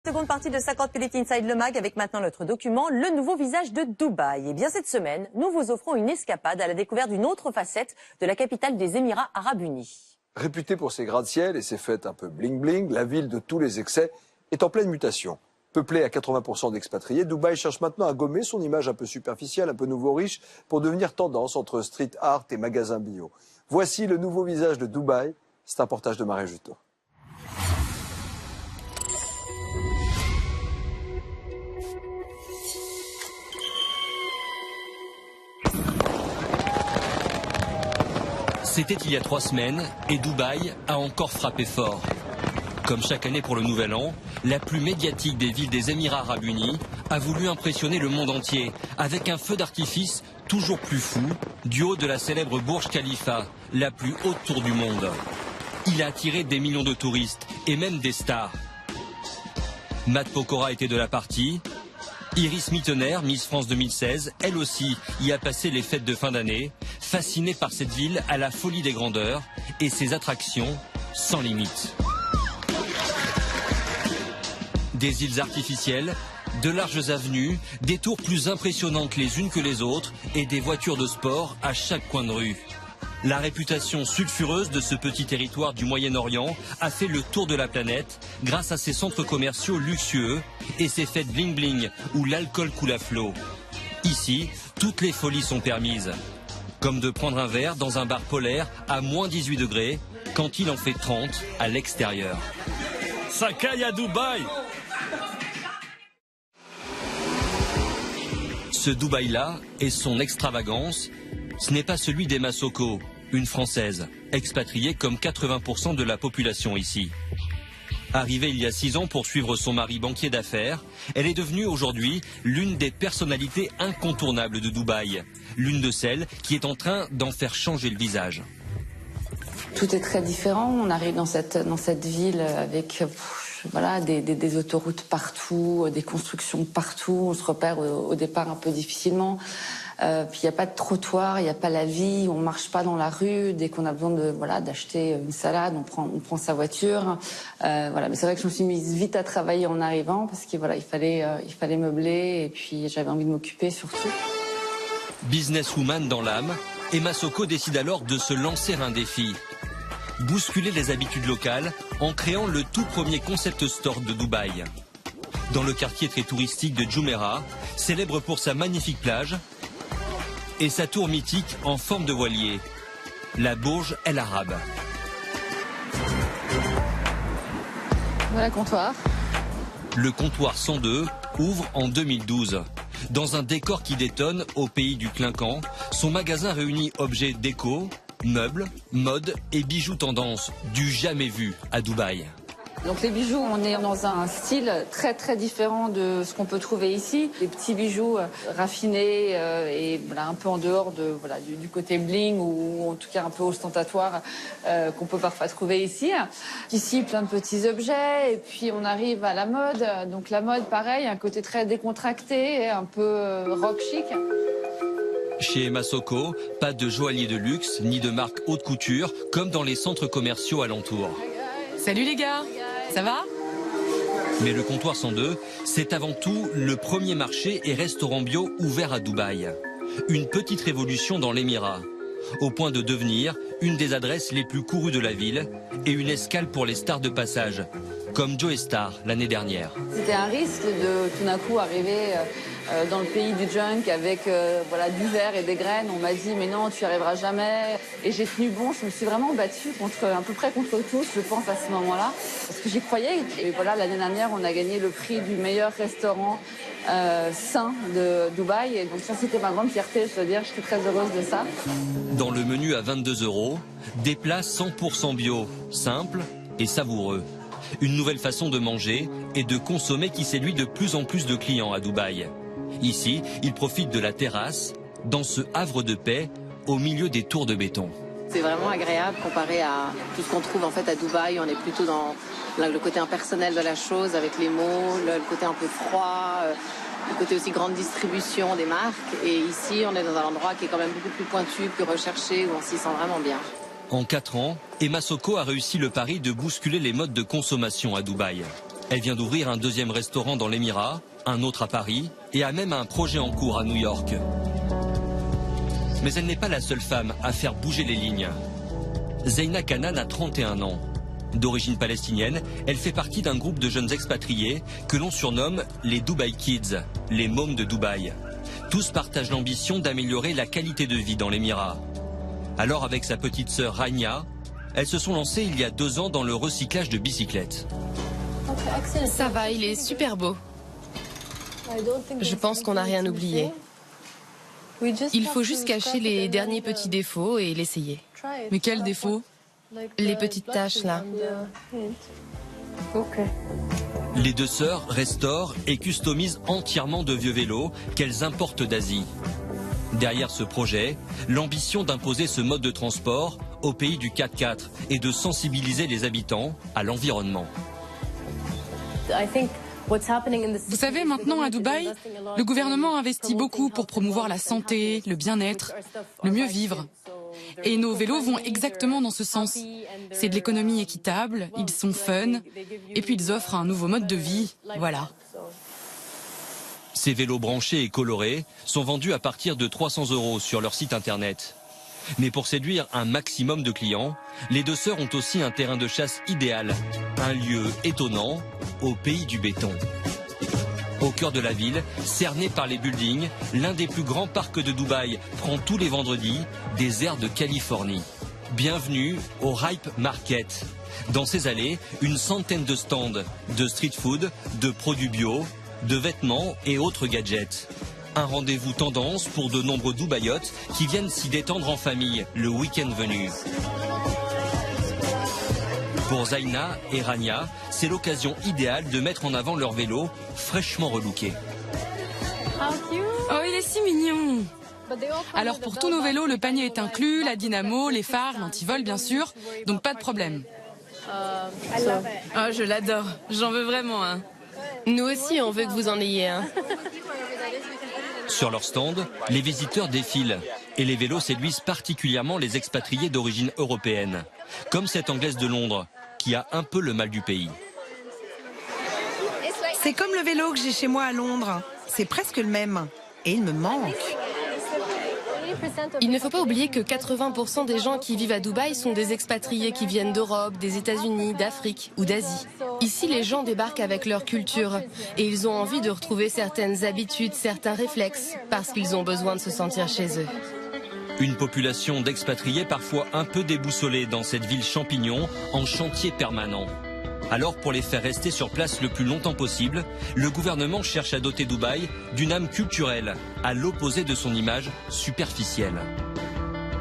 Seconde partie de 50 minutes Inside le Mag avec maintenant notre document, le nouveau visage de Dubaï. Et bien cette semaine, nous vous offrons une escapade à la découverte d'une autre facette de la capitale des Émirats Arabes Unis. Réputée pour ses gratte-ciel et ses fêtes un peu bling-bling, la ville de tous les excès est en pleine mutation. Peuplée à 80% d'expatriés, Dubaï cherche maintenant à gommer son image un peu superficielle, un peu nouveau riche, pour devenir tendance entre street art et magasins bio. Voici le nouveau visage de Dubaï. C'est un reportage de Marie Juteau. C'était il y a 3 semaines et Dubaï a encore frappé fort. Comme chaque année pour le Nouvel An, la plus médiatique des villes des Émirats Arabes Unis a voulu impressionner le monde entier avec un feu d'artifice toujours plus fou du haut de la célèbre Burj Khalifa, la plus haute tour du monde. Il a attiré des millions de touristes et même des stars. Matt Pokora était de la partie. Iris Mittener, Miss France 2016, elle aussi y a passé les fêtes de fin d'année, fascinée par cette ville à la folie des grandeurs et ses attractions sans limite. Des îles artificielles, de larges avenues, des tours plus impressionnantes les unes que les autres et des voitures de sport à chaque coin de rue. La réputation sulfureuse de ce petit territoire du Moyen-Orient a fait le tour de la planète grâce à ses centres commerciaux luxueux et ses fêtes bling-bling où l'alcool coule à flot. Ici, toutes les folies sont permises. Comme de prendre un verre dans un bar polaire à moins 18 degrés quand il en fait 30 à l'extérieur. Ça caille à Dubaï! Ce Dubaï-là et son extravagance, ce n'est pas celui d'Emma Soko, une Française, expatriée comme 80% de la population ici. Arrivée il y a 6 ans pour suivre son mari banquier d'affaires, elle est devenue aujourd'hui l'une des personnalités incontournables de Dubaï, l'une de celles qui est en train d'en faire changer le visage. Tout est très différent, on arrive dans cette ville avec voilà, des autoroutes partout, des constructions partout, on se repère au départ un peu difficilement. Puis il n'y a pas de trottoir, il n'y a pas la vie, on ne marche pas dans la rue. Dès qu'on a besoin d'acheter une salade, on prend sa voiture. Mais c'est vrai que je me suis mise vite à travailler en arrivant parce qu'il fallait meubler et puis j'avais envie de m'occuper surtout. Businesswoman dans l'âme, Emma Soko décide alors de se lancer un défi. Bousculer les habitudes locales en créant le tout premier concept store de Dubaï. Dans le quartier très touristique de Jumeirah, célèbre pour sa magnifique plage et sa tour mythique en forme de voilier, la Burj El Arab. Voilà le comptoir. Le comptoir 102 ouvre en 2012. Dans un décor qui détonne au pays du clinquant, son magasin réunit objets déco, meubles, mode et bijoux tendance du jamais vu à Dubaï. Donc les bijoux, on est dans un style très très différent de ce qu'on peut trouver ici. Des petits bijoux raffinés et un peu en dehors du côté bling ou en tout cas un peu ostentatoire qu'on peut parfois trouver ici. Ici, plein de petits objets et puis on arrive à la mode. Donc la mode, pareil, un côté très décontracté, un peu rock chic. Chez Emma Soko, pas de joaillier de luxe ni de marque haute couture comme dans les centres commerciaux alentours. Salut les gars, ça va? Mais le comptoir 102, c'est avant tout le premier marché et restaurant bio ouvert à Dubaï. Une petite révolution dans l'Émirat, au point de devenir une des adresses les plus courues de la ville et une escale pour les stars de passage, comme Joe Star l'année dernière. C'était un risque de tout d'un coup arriver dans le pays du junk avec du verre et des graines. On m'a dit mais non, tu n'y arriveras jamais. Et j'ai tenu bon, je me suis vraiment battue à peu près contre tous, je pense, à ce moment-là. Parce que j'y croyais. Et voilà, l'année dernière, on a gagné le prix du meilleur restaurant sain de Dubaï. Et donc ça, c'était ma grande fierté, je veux dire, je suis très heureuse de ça. Dans le menu à 22 €, des plats 100% bio, simples et savoureux. Une nouvelle façon de manger et de consommer qui séduit de plus en plus de clients à Dubaï. Ici, ils profitent de la terrasse, dans ce havre de paix, au milieu des tours de béton. C'est vraiment agréable comparé à tout ce qu'on trouve en fait à Dubaï. On est plutôt dans le côté impersonnel de la chose, avec les mots, le côté un peu froid, le côté aussi grande distribution des marques. Et ici, on est dans un endroit qui est quand même beaucoup plus pointu, plus recherché, où on s'y sent vraiment bien. En 4 ans, Emma Soko a réussi le pari de bousculer les modes de consommation à Dubaï. Elle vient d'ouvrir un deuxième restaurant dans l'Émirat, un autre à Paris et a même un projet en cours à New York. Mais elle n'est pas la seule femme à faire bouger les lignes. Zeina Kanan a 31 ans. D'origine palestinienne, elle fait partie d'un groupe de jeunes expatriés que l'on surnomme les Dubai Kids, les mômes de Dubaï. Tous partagent l'ambition d'améliorer la qualité de vie dans l'Émirat. Alors avec sa petite sœur Rania, elles se sont lancées il y a 2 ans dans le recyclage de bicyclettes. Ça va, il est super beau. Je pense qu'on n'a rien oublié. Il faut juste cacher les derniers petits défauts et l'essayer. Mais quel défaut? Les petites taches là. Les 2 sœurs restaurent et customisent entièrement de vieux vélos qu'elles importent d'Asie. Derrière ce projet, l'ambition d'imposer ce mode de transport au pays du 4x4 et de sensibiliser les habitants à l'environnement. Vous savez, maintenant à Dubaï, le gouvernement investit beaucoup pour promouvoir la santé, le bien-être, le mieux vivre. Et nos vélos vont exactement dans ce sens. C'est de l'économie équitable, ils sont fun, et puis ils offrent un nouveau mode de vie, voilà. Ces vélos branchés et colorés sont vendus à partir de 300 € sur leur site internet. Mais pour séduire un maximum de clients, les 2 sœurs ont aussi un terrain de chasse idéal, un lieu étonnant au pays du béton. Au cœur de la ville, cerné par les buildings, l'un des plus grands parcs de Dubaï prend tous les vendredis des airs de Californie. Bienvenue au Hype Market. Dans ces allées, une centaine de stands de street food, de produits bio, de vêtements et autres gadgets. Un rendez-vous tendance pour de nombreux Dubaïotes qui viennent s'y détendre en famille le week-end venu. Pour Zaina et Rania, c'est l'occasion idéale de mettre en avant leur vélo fraîchement relooké. Oh, il est si mignon! Alors pour tous nos vélos, le panier est inclus, la dynamo, les phares, l'antivol bien sûr, donc pas de problème. Oh, je l'adore. J'en veux vraiment un. Nous aussi, on veut que vous en ayez un. Sur leur stand, les visiteurs défilent et les vélos séduisent particulièrement les expatriés d'origine européenne, comme cette Anglaise de Londres qui a un peu le mal du pays. C'est comme le vélo que j'ai chez moi à Londres. C'est presque le même. Et il me manque. Il ne faut pas oublier que 80% des gens qui vivent à Dubaï sont des expatriés qui viennent d'Europe, des États-Unis, d'Afrique ou d'Asie. Ici, les gens débarquent avec leur culture et ils ont envie de retrouver certaines habitudes, certains réflexes, parce qu'ils ont besoin de se sentir chez eux. Une population d'expatriés parfois un peu déboussolée dans cette ville champignon en chantier permanent. Alors pour les faire rester sur place le plus longtemps possible, le gouvernement cherche à doter Dubaï d'une âme culturelle, à l'opposé de son image superficielle.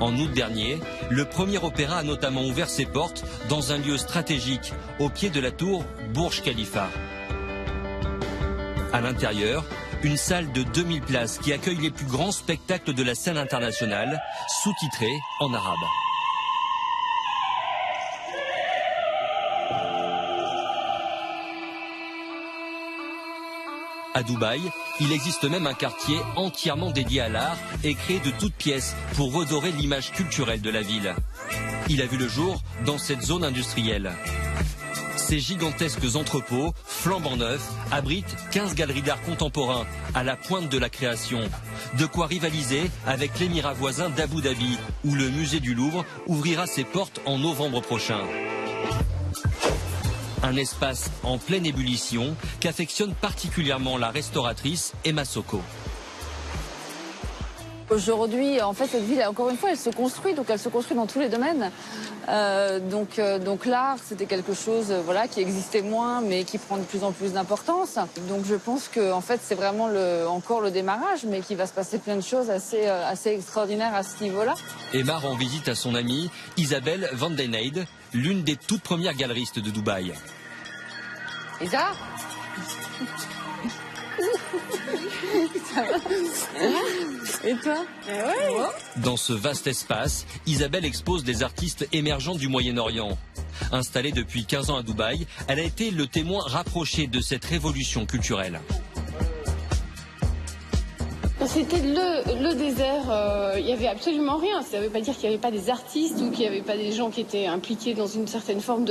En août dernier, le premier opéra a notamment ouvert ses portes dans un lieu stratégique, au pied de la tour Burj Khalifa. À l'intérieur, une salle de 2000 places qui accueille les plus grands spectacles de la scène internationale, sous-titrés en arabe. À Dubaï, il existe même un quartier entièrement dédié à l'art et créé de toutes pièces pour redorer l'image culturelle de la ville. Il a vu le jour dans cette zone industrielle. Ces gigantesques entrepôts, flambant neufs, abritent 15 galeries d'art contemporain à la pointe de la création. De quoi rivaliser avec l'émirat voisin d'Abu Dhabi, où le musée du Louvre ouvrira ses portes en novembre prochain. Un espace en pleine ébullition qu'affectionne particulièrement la restauratrice Emma Soko. Aujourd'hui, en fait, cette ville, encore une fois, elle se construit, donc elle se construit dans tous les domaines. Donc l'art, c'était quelque chose, voilà, qui existait moins, mais qui prend de plus en plus d'importance. Donc je pense que, en fait, c'est vraiment encore le démarrage, mais qu'il va se passer plein de choses assez extraordinaires à ce niveau-là. Emma rend visite à son amie Isabelle Van Den Eyde, l'une des toutes premières galeristes de Dubaï. Isa? Ça va? Et toi? Ouais. Dans ce vaste espace, Isabelle expose des artistes émergents du Moyen-Orient. Installée depuis 15 ans à Dubaï, elle a été le témoin rapproché de cette révolution culturelle. C'était le désert, il n'y avait absolument rien. Ça ne veut pas dire qu'il n'y avait pas des artistes ou qu'il n'y avait pas des gens qui étaient impliqués dans une certaine forme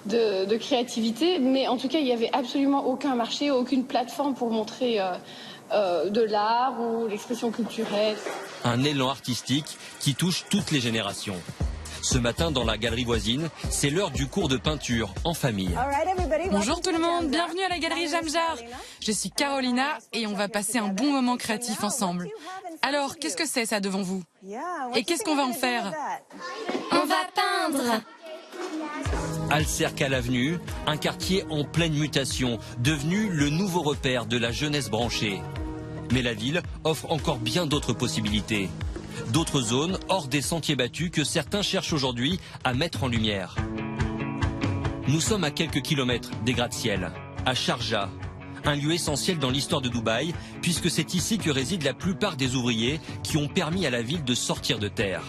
de créativité. Mais en tout cas, il n'y avait absolument aucun marché, aucune plateforme pour montrer de l'art ou l'expression culturelle. Un élan artistique qui touche toutes les générations. Ce matin, dans la galerie voisine, c'est l'heure du cours de peinture en famille. Bonjour tout le monde, bienvenue à la galerie Jamjar. Je suis Carolina et on va passer un bon moment créatif ensemble. Alors, qu'est-ce que c'est ça devant vous? Et qu'est-ce qu'on va en faire? On va peindre. Alcercal Avenue, un quartier en pleine mutation, devenu le nouveau repère de la jeunesse branchée. Mais la ville offre encore bien d'autres possibilités. D'autres zones hors des sentiers battus que certains cherchent aujourd'hui à mettre en lumière. Nous sommes à quelques kilomètres des gratte-ciel, à Sharjah, un lieu essentiel dans l'histoire de Dubaï, puisque c'est ici que résident la plupart des ouvriers qui ont permis à la ville de sortir de terre.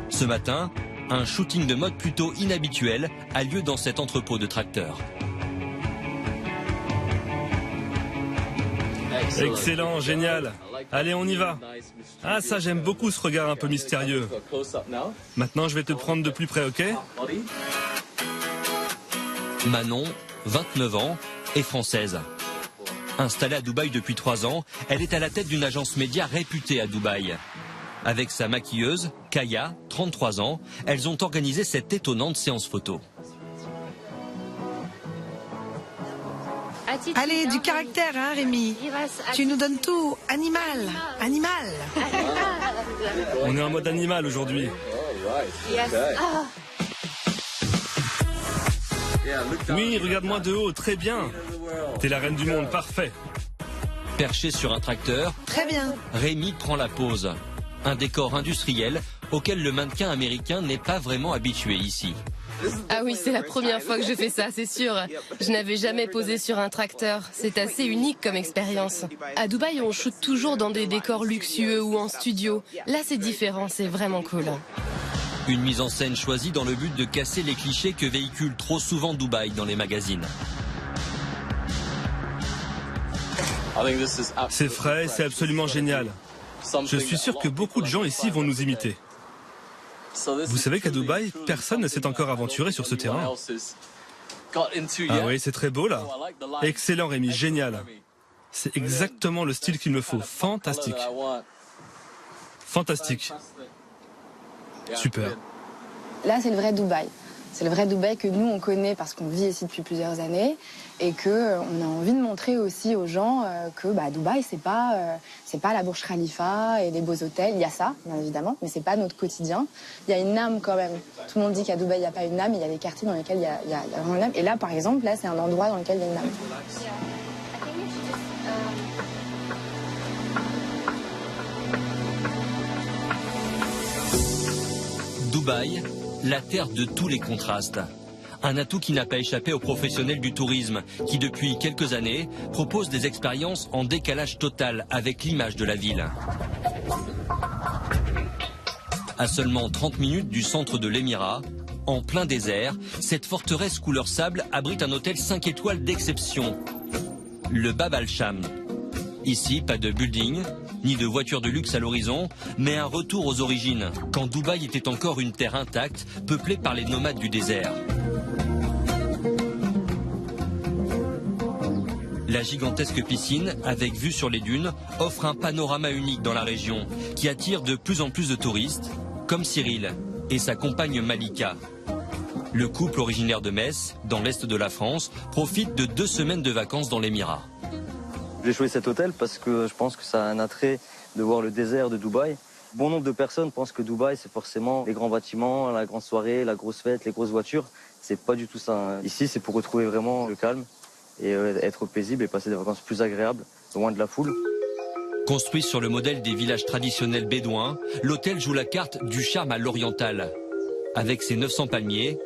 Ce matin, un shooting de mode plutôt inhabituel a lieu dans cet entrepôt de tracteurs. Excellent, génial. Allez, on y va. Ah, ça, j'aime beaucoup ce regard un peu mystérieux. Maintenant, je vais te prendre de plus près, ok? Manon, 29 ans, est française. Installée à Dubaï depuis 3 ans, elle est à la tête d'une agence média réputée à Dubaï. Avec sa maquilleuse, Kaya, 33 ans, elles ont organisé cette étonnante séance photo. Allez, du caractère, hein, Rémi. Tu nous donnes tout. Animal, animal. On est en mode animal aujourd'hui. Oui, regarde-moi de haut, très bien. T'es la reine du monde, parfait. Perché sur un tracteur, Très bien. Rémi prend la pose. Un décor industriel auquel le mannequin américain n'est pas vraiment habitué ici. Ah oui, c'est la première fois que je fais ça, c'est sûr. Je n'avais jamais posé sur un tracteur. C'est assez unique comme expérience. À Dubaï, on shoot toujours dans des décors luxueux ou en studio. Là, c'est différent, c'est vraiment cool. Une mise en scène choisie dans le but de casser les clichés que véhicule trop souvent Dubaï dans les magazines. C'est frais, c'est absolument génial. Je suis sûr que beaucoup de gens ici vont nous imiter. Vous savez qu'à Dubaï, personne ne s'est encore aventuré sur ce terrain. Ah oui, c'est très beau là. Excellent Rémi, génial. C'est exactement le style qu'il me faut. Fantastique. Fantastique. Super. Là, c'est le vrai Dubaï. C'est le vrai Dubaï que nous, on connaît parce qu'on vit ici depuis plusieurs années et qu'on a envie de montrer aussi aux gens que Dubaï, c'est pas la Burj Khalifa et les beaux hôtels. Il y a ça, bien évidemment, mais c'est pas notre quotidien. Il y a une âme quand même. Tout le monde dit qu'à Dubaï, il n'y a pas une âme. Il y a des quartiers dans lesquels il y a vraiment une âme. Et là, par exemple, là, c'est un endroit dans lequel il y a une âme. Dubaï, la terre de tous les contrastes. Un atout qui n'a pas échappé aux professionnels du tourisme, qui depuis quelques années proposent des expériences en décalage total avec l'image de la ville. À seulement 30 minutes du centre de l'Émirat, en plein désert, cette forteresse couleur sable abrite un hôtel 5 étoiles d'exception, le Bab Al-Sham. Ici, pas de building, ni de voitures de luxe à l'horizon, mais un retour aux origines, quand Dubaï était encore une terre intacte, peuplée par les nomades du désert. La gigantesque piscine, avec vue sur les dunes, offre un panorama unique dans la région, qui attire de plus en plus de touristes, comme Cyril et sa compagne Malika. Le couple originaire de Metz, dans l'est de la France, profite de 2 semaines de vacances dans l'Émirat. J'ai choisi cet hôtel parce que je pense que ça a un attrait de voir le désert de Dubaï. Bon nombre de personnes pensent que Dubaï, c'est forcément les grands bâtiments, la grande soirée, la grosse fête, les grosses voitures. C'est pas du tout ça. Ici, c'est pour retrouver vraiment le calme et être paisible et passer des vacances plus agréables, loin de la foule. Construit sur le modèle des villages traditionnels bédouins, l'hôtel joue la carte du charme à l'oriental, avec ses 900 palmiers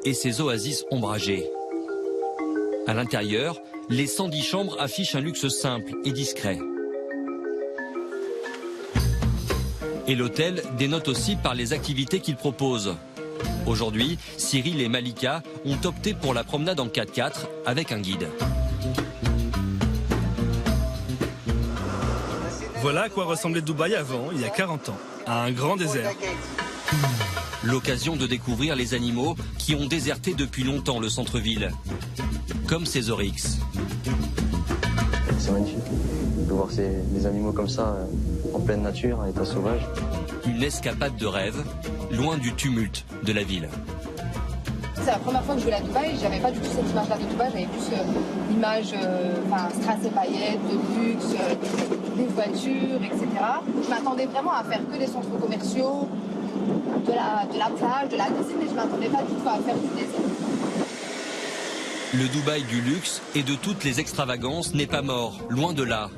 et ses oasis ombragées. À l'intérieur, les 110 chambres affichent un luxe simple et discret. Et l'hôtel dénote aussi par les activités qu'il propose. Aujourd'hui, Cyril et Malika ont opté pour la promenade en 4x4 avec un guide. Voilà à quoi ressemblait Dubaï avant, il y a 40 ans, à un grand désert. L'occasion de découvrir les animaux qui ont déserté depuis longtemps le centre-ville, comme ces oryx. C'est magnifique de voir des animaux comme ça en pleine nature, à état sauvage. Une escapade de rêve, loin du tumulte de la ville. C'est la première fois que je vais à Dubaï, j'avais pas du tout cette image-là de Dubaï, j'avais plus l'image strass et paillettes, de luxe, des voitures, etc. Je m'attendais vraiment à faire que des centres commerciaux, de la plage, de la piscine, mais je m'attendais pas du tout à faire du désert. Le Dubaï du luxe et de toutes les extravagances n'est pas mort, loin de là.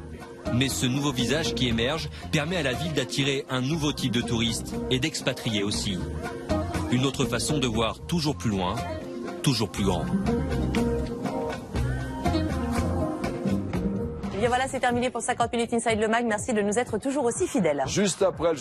Mais ce nouveau visage qui émerge permet à la ville d'attirer un nouveau type de touristes et d'expatriés aussi. Une autre façon de voir toujours plus loin, toujours plus grand. Et bien voilà, c'est terminé pour 50 minutes Inside le Mag. Merci de nous être toujours aussi fidèles. Juste après le